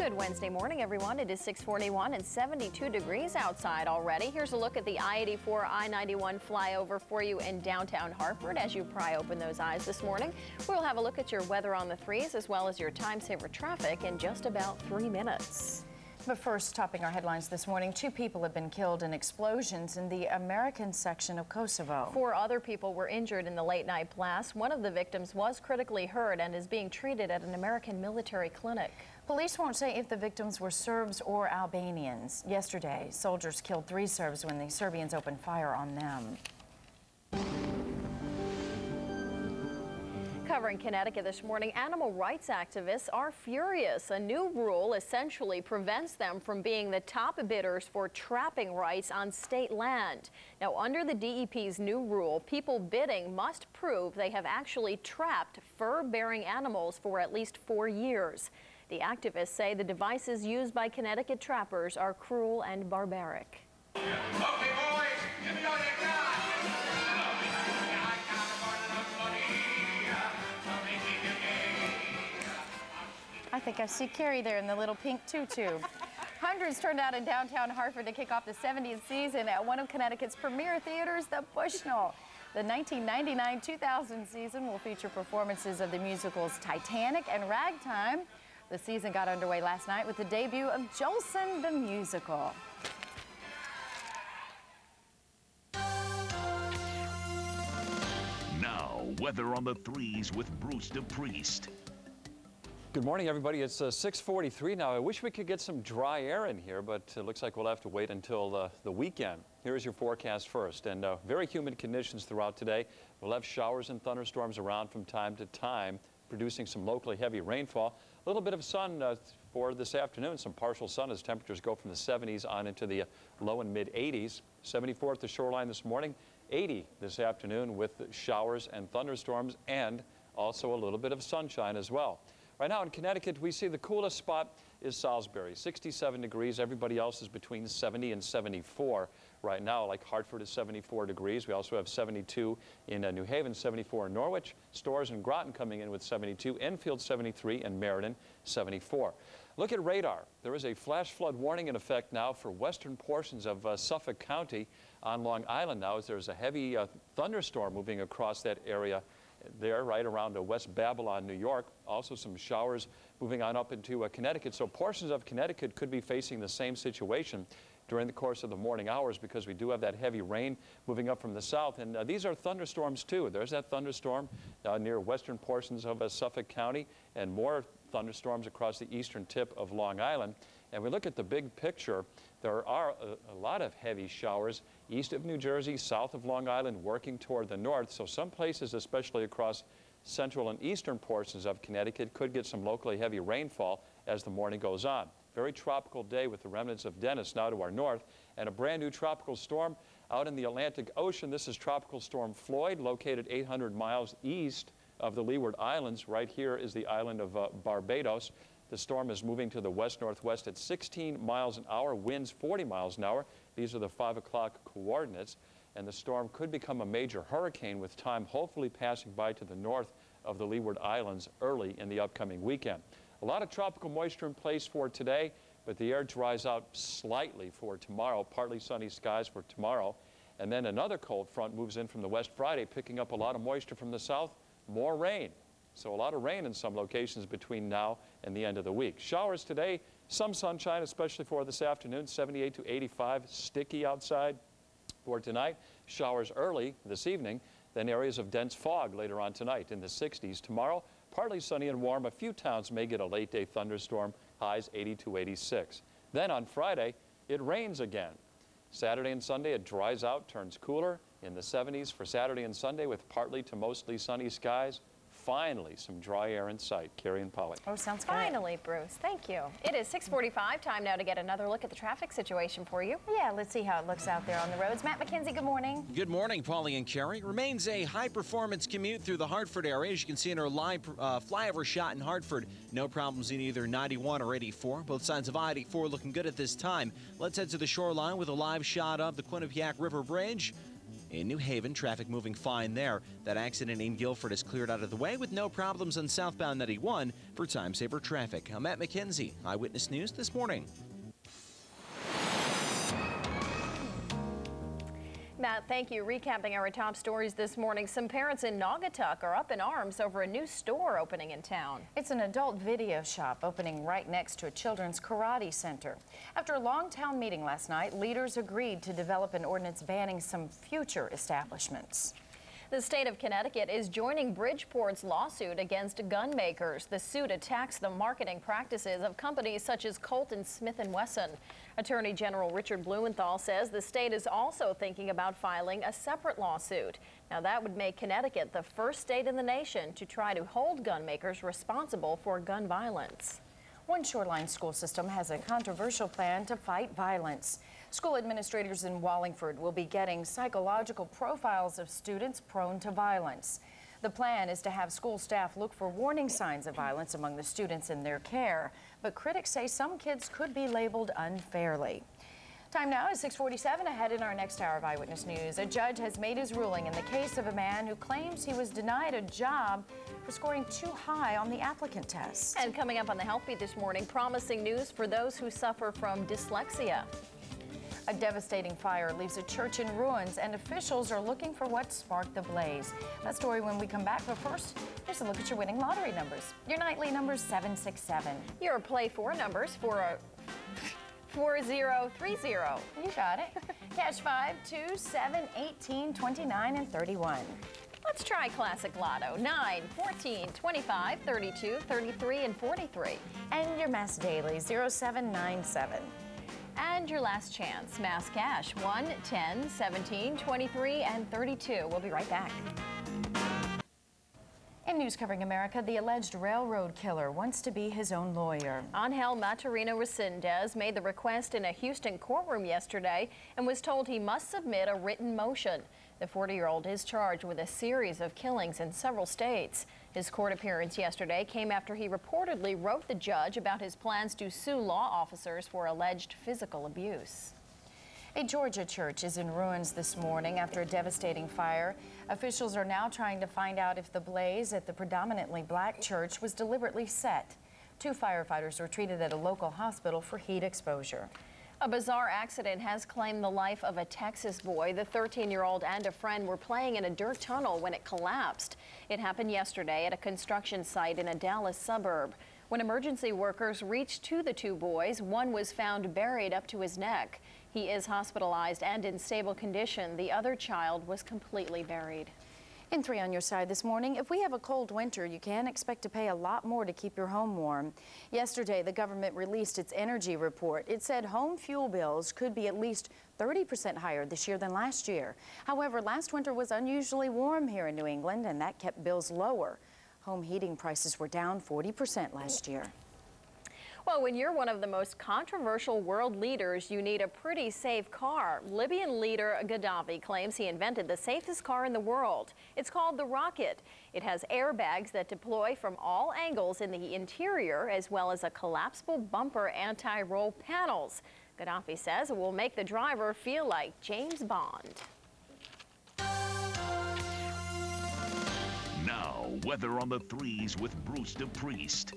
Good Wednesday morning, everyone. It is 6:41 and 72 degrees outside already. Here's a look at the I-84, I-91 flyover for you in downtown Hartford as you pry open those eyes this morning. We'll have a look at your weather on the threes as well as your time-saver traffic in just about 3 minutes. But first, topping our headlines this morning, 2 people have been killed in explosions in the American section of Kosovo. 4 other people were injured in the late-night blast. One of the victims was critically hurt and is being treated at an American military clinic. Police won't say if the victims were Serbs or Albanians. Yesterday, soldiers killed 3 Serbs when the Serbians opened fire on them. Covering Connecticut this morning, animal rights activists are furious. A new rule essentially prevents them from being the top bidders for trapping rights on state land. Now, under the DEP's new rule, people bidding must prove they have actually trapped fur-bearing animals for at least 4 years. The activists say the devices used by Connecticut trappers are cruel and barbaric. Okay, boys, give me all you got. I think I see Kerry there in the little pink tutu. Hundreds turned out in downtown Hartford to kick off the 70th season at one of Connecticut's premier theaters, the Bushnell. The 1999-2000 season will feature performances of the musicals Titanic and Ragtime. The season got underway last night with the debut of Jolson the Musical. Now, weather on the threes with Bruce DePrest. Good morning, everybody. It's 6:43 now. I wish we could get some dry air in here, but it looks like we'll have to wait until the weekend. Here's your forecast first. And very humid conditions throughout today. We'll have showers and thunderstorms around from time to time, producing some locally heavy rainfall. A little bit of sun for this afternoon, some partial sun as temperatures go from the 70s on into the low and mid 80s. 74 at the shoreline this morning, 80 this afternoon with showers and thunderstorms and also a little bit of sunshine as well. Right now in Connecticut, we see the coolest spot is Salisbury, 67 degrees. Everybody else is between 70 and 74 right now, like Hartford is 74 degrees. We also have 72 in New Haven, 74 in Norwich, Storrs and Groton coming in with 72, Enfield 73, and Meriden 74. Look at radar. There is a flash flood warning in effect now for western portions of Suffolk County on Long Island now as there's a heavy thunderstorm moving across that area there, right around West Babylon, New York. Also some showers moving on up into Connecticut. So portions of Connecticut could be facing the same situation during the course of the morning hours because we do have that heavy rain moving up from the south. And these are thunderstorms too. There's that thunderstorm near western portions of Suffolk County and more thunderstorms across the eastern tip of Long Island. And we look at the big picture, there are a lot of heavy showers east of New Jersey, south of Long Island, working toward the north. So some places, especially across central and eastern portions of Connecticut, could get some locally heavy rainfall as the morning goes on. Very tropical day with the remnants of Dennis now to our north, and a brand new tropical storm out in the Atlantic Ocean. This is Tropical Storm Floyd, located 800 miles east of the Leeward Islands. Right here is the island of Barbados. The storm is moving to the west-northwest at 16 miles an hour, winds 40 miles an hour. These are the 5 o'clock coordinates. And the storm could become a major hurricane with time hopefully passing by to the north of the Leeward Islands early in the upcoming weekend. A lot of tropical moisture in place for today, but the air dries out slightly for tomorrow. Partly sunny skies for tomorrow. And then another cold front moves in from the west Friday, picking up a lot of moisture from the south. More rain. So a lot of rain in some locations between now and the end of the week. Showers today, some sunshine, especially for this afternoon, 78 to 85, sticky outside. For tonight, showers early this evening, then areas of dense fog later on tonight in the 60s. Tomorrow, partly sunny and warm. A few towns may get a late-day thunderstorm, highs 80 to 86. Then on Friday, it rains again. Saturday and Sunday, it dries out, turns cooler in the 70s for Saturday and Sunday with partly to mostly sunny skies. Finally, some dry air in sight. Kerry and Polly. Oh, sounds good. Finally, Bruce. Thank you. It is 6:45. Time now to get another look at the traffic situation for you. Yeah, let's see how it looks out there on the roads. Matt McKenzie, good morning. Good morning, Polly and Kerry. Remains a high-performance commute through the Hartford area. As you can see in our live flyover shot in Hartford, no problems in either 91 or 84. Both sides of I-84 looking good at this time. Let's head to the shoreline with a live shot of the Quinnipiac River Bridge. In New Haven, traffic moving fine there. That accident in Guilford is cleared out of the way with no problems on southbound 91 for time-saver traffic. I'm Matt McKenzie, Eyewitness News this morning. Matt, thank you. Recapping our top stories this morning, some parents in Naugatuck are up in arms over a new store opening in town. It's an adult video shop opening right next to a children's karate center. After a long town meeting last night, leaders agreed to develop an ordinance banning some future establishments. The state of Connecticut is joining Bridgeport's lawsuit against gun makers. The suit attacks the marketing practices of companies such as Colt and Smith & Wesson. Attorney General Richard Blumenthal says the state is also thinking about filing a separate lawsuit. Now, that would make Connecticut the first state in the nation to try to hold gun makers responsible for gun violence. One Shoreline school system has a controversial plan to fight violence. School administrators in Wallingford will be getting psychological profiles of students prone to violence. The plan is to have school staff look for warning signs of violence among the students in their care, but critics say some kids could be labeled unfairly. Time now is 6:47. Ahead in our next hour of Eyewitness News, a judge has made his ruling in the case of a man who claims he was denied a job for scoring too high on the applicant test. And coming up on the Health Beat this morning, promising news for those who suffer from dyslexia. A devastating fire leaves a church in ruins, and officials are looking for what sparked the blaze. That story when we come back, but first, here's a look at your winning lottery numbers. Your nightly number 767. Your Play 4 numbers for a 4030. You got it. Cash 5, 2, 7, 18, 29, and 31. Let's try Classic Lotto. 9, 14, 25, 32, 33, and 43. And your Mass Daily 0797. And your last chance, Mass Cash 1, 10, 17, 23, and 32. We'll be right back. In news covering America, the alleged railroad killer wants to be his own lawyer. Angel Maturino Resendez made the request in a Houston courtroom yesterday and was told he must submit a written motion. The 40-year-old is charged with a series of killings in several states. His court appearance yesterday came after he reportedly wrote the judge about his plans to sue law officers for alleged physical abuse. A Georgia church is in ruins this morning after a devastating fire. Officials are now trying to find out if the blaze at the predominantly black church was deliberately set. 2 firefighters were treated at a local hospital for heat exposure. A bizarre accident has claimed the life of a Texas boy. The 13-year-old and a friend were playing in a dirt tunnel when it collapsed. It happened yesterday at a construction site in a Dallas suburb. When emergency workers reached to the 2 boys, one was found buried up to his neck. He is hospitalized and in stable condition. The other child was completely buried. In 3 on your side this morning, if we have a cold winter, you can expect to pay a lot more to keep your home warm. Yesterday, the government released its energy report. It said home fuel bills could be at least 30% higher this year than last year. However, last winter was unusually warm here in New England, and that kept bills lower. Home heating prices were down 40% last year. Well, when you're one of the most controversial world leaders, you need a pretty safe car. Libyan leader Gaddafi claims he invented the safest car in the world. It's called the Rocket. It has airbags that deploy from all angles in the interior, as well as a collapsible bumper anti-roll panels. Gaddafi says it will make the driver feel like James Bond. Now, weather on the 3s with Bruce DePrest.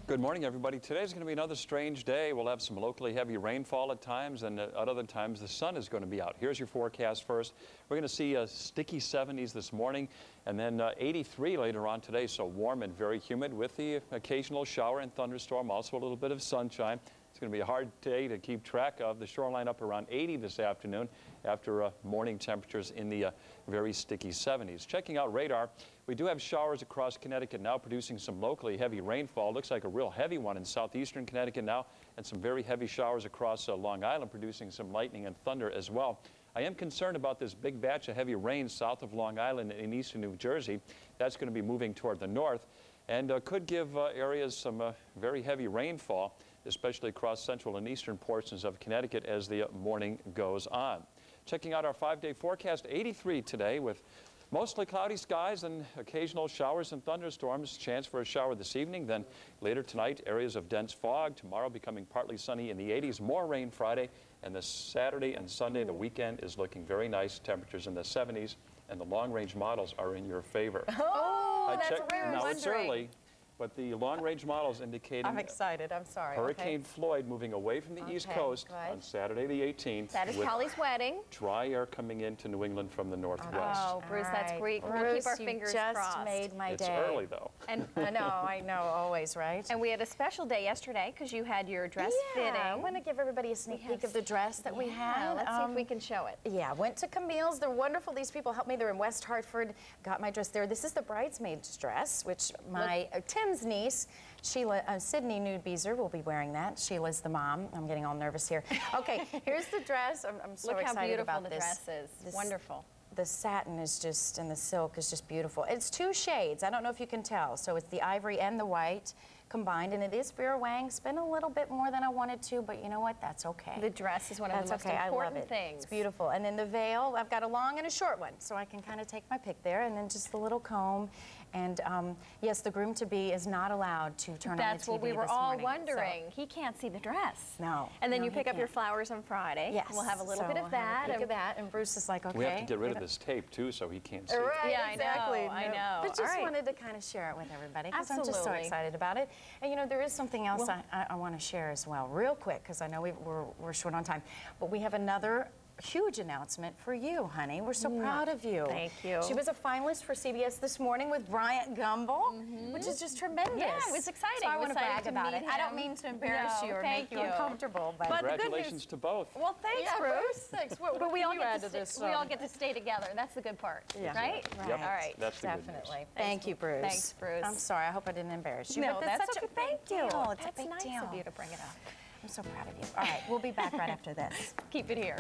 Good morning, everybody. Today's going to be another strange day. We'll have some locally heavy rainfall at times, and at other times the sun is going to be out. Here's your forecast first. We're going to see sticky 70s this morning, and then 83 later on today, so warm and very humid with the occasional shower and thunderstorm, also a little bit of sunshine. It's going to be a hard day to keep track of. The shoreline up around 80 this afternoon after morning temperatures in the very sticky 70s. Checking out radar, we do have showers across Connecticut now producing some locally heavy rainfall. Looks like a real heavy one in southeastern Connecticut now, and some very heavy showers across Long Island producing some lightning and thunder as well. I am concerned about this big batch of heavy rain south of Long Island in eastern New Jersey. That's going to be moving toward the north and could give areas some very heavy rainfall, especially across central and eastern portions of Connecticut as the morning goes on. Checking out our 5-day forecast, 83 today with Mostly cloudy skies and occasional showers and thunderstorms. Chance for a shower this evening. Then later tonight, areas of dense fog. Tomorrow becoming partly sunny in the 80s. More rain Friday. And the Saturday and Sunday, the weekend, is looking very nice. Temperatures in the 70s. And the long-range models are in your favor. Oh, I checked. Now it's early, but the long-range models indicating I'm excited. I'm sorry. Hurricane Floyd moving away from the East Coast on Saturday the 18th. That is with Polly's wedding. dry air coming into New England from the northwest. Oh, Bruce, that's great. We'll Bruce, keep our fingers just crossed. made my It's day. early, though. And I know, always, right? And we had a special day yesterday because you had your dress fitting. I want to give everybody a sneak peek of the dress that we had. Let's see if we can show it. Yeah, went to Camille's. They're wonderful. These people helped me. They're in West Hartford. Got my dress there. This is the bridesmaid's dress, which my Tim's niece, Sheila, Sydney Nude Beezer, will be wearing that. Sheila's the mom. I'm getting all nervous here. Okay, here's the dress. I'm so Look how excited beautiful about the this. dress is. This- Wonderful. The satin is just, and the silk is just beautiful. It's 2 shades. I don't know if you can tell. So it's the ivory and the white combined, and it is Vera Wang. Spent a little bit more than I wanted to, but you know what? That's okay. The dress is one of the most I love important it. things. It's beautiful. And then the veil, I've got a long and a short one, so I can kind of take my pick there, and then just the little comb. And yes, the groom-to-be is not allowed to turn on the TV That's what we were this all morning, wondering. so- He can't see the dress. No. And then no, you he pick up your can't. flowers on Friday. Yes. We'll have a little so bit of we'll have that. a peek of that, and Bruce is like, okay. We have to get rid of this tape, too, so he can't see. Right, Yeah, I exactly. know, I know. But just All right. wanted to kind of share it with everybody because I'm just so Absolutely. excited about it. And you know, there is something else I want to share as well, real quick, because I know we're short on time. But we have another huge announcement for you, honey. We're so proud of you. Thank you. She was a finalist for CBS This Morning with Bryant Gumbel, which is just tremendous. Yeah, it was exciting. So I We're want to excited brag to about meet it. I don't him. mean to embarrass No, you or thank make you you. uncomfortable, but Congratulations to both. Well, thanks, Yeah, Bruce. thanks. What But we can all you get add to to this? we all get to stay together. That's the good part, Yeah. right? Yep. All right. That's the good news. Definitely. Thank you, Bruce. Thanks, Bruce. I'm sorry. I hope I didn't embarrass you. No, but that's such okay. a big Thank you. deal. It's That's a big nice deal. of you to bring it up. I'm so proud of you. All right, we'll be back right after this. Keep it here.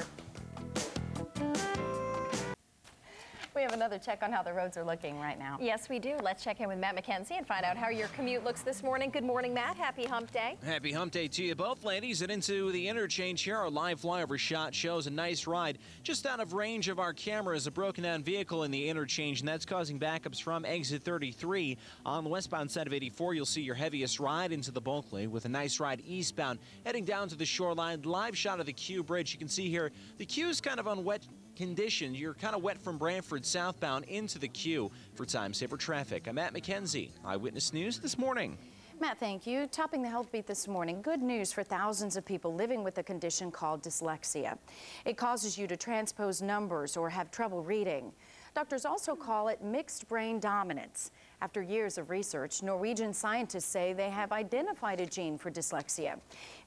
We have another check on how the roads are looking right now. Yes, we do. Let's check in with Matt McKenzie and find out how your commute looks this morning. Good morning, Matt. Happy hump day. Happy hump day to you both, ladies. And into the interchange here, our live flyover shot shows a nice ride just out of range of our cameras. A broken down vehicle in the interchange, and that's causing backups from exit 33. On the westbound side of 84, you'll see your heaviest ride into the Bulkley with a nice ride eastbound. Heading down to the shoreline, live shot of the Q Bridge. You can see here, the Q is kind of on wet condition. You're kind of wet from Brantford southbound into the Q. For time saver traffic, I'm Matt McKenzie, Eyewitness News this morning. Matt, thank you. Topping the health beat this morning, good news for thousands of people living with a condition called dyslexia. It causes you to transpose numbers or have trouble reading. Doctors also call it mixed brain dominance. After years of research, Norwegian scientists say they have identified a gene for dyslexia.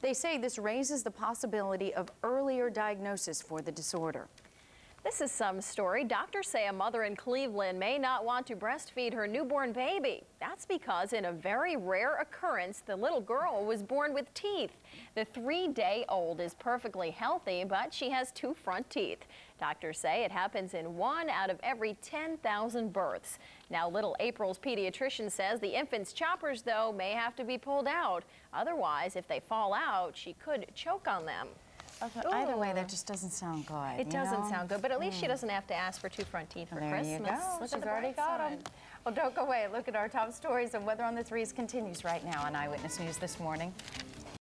They say this raises the possibility of earlier diagnosis for the disorder. This is some story. Doctors say a mother in Cleveland may not want to breastfeed her newborn baby. That's because in a very rare occurrence, the little girl was born with teeth. The 3-day-old is perfectly healthy, but she has 2 front teeth. Doctors say it happens in 1 out of every 10,000 births. Now, little April's pediatrician says the infant's choppers, though, may have to be pulled out. Otherwise, if they fall out, she could choke on them. Either way, that just doesn't sound good. It doesn't sound good, but at least she doesn't have to ask for 2 front teeth for There Christmas. you go. Look She's at the already bright got them. side. Well, don't go away. Look at our top stories, and weather on the 3s continues right now on Eyewitness News this morning.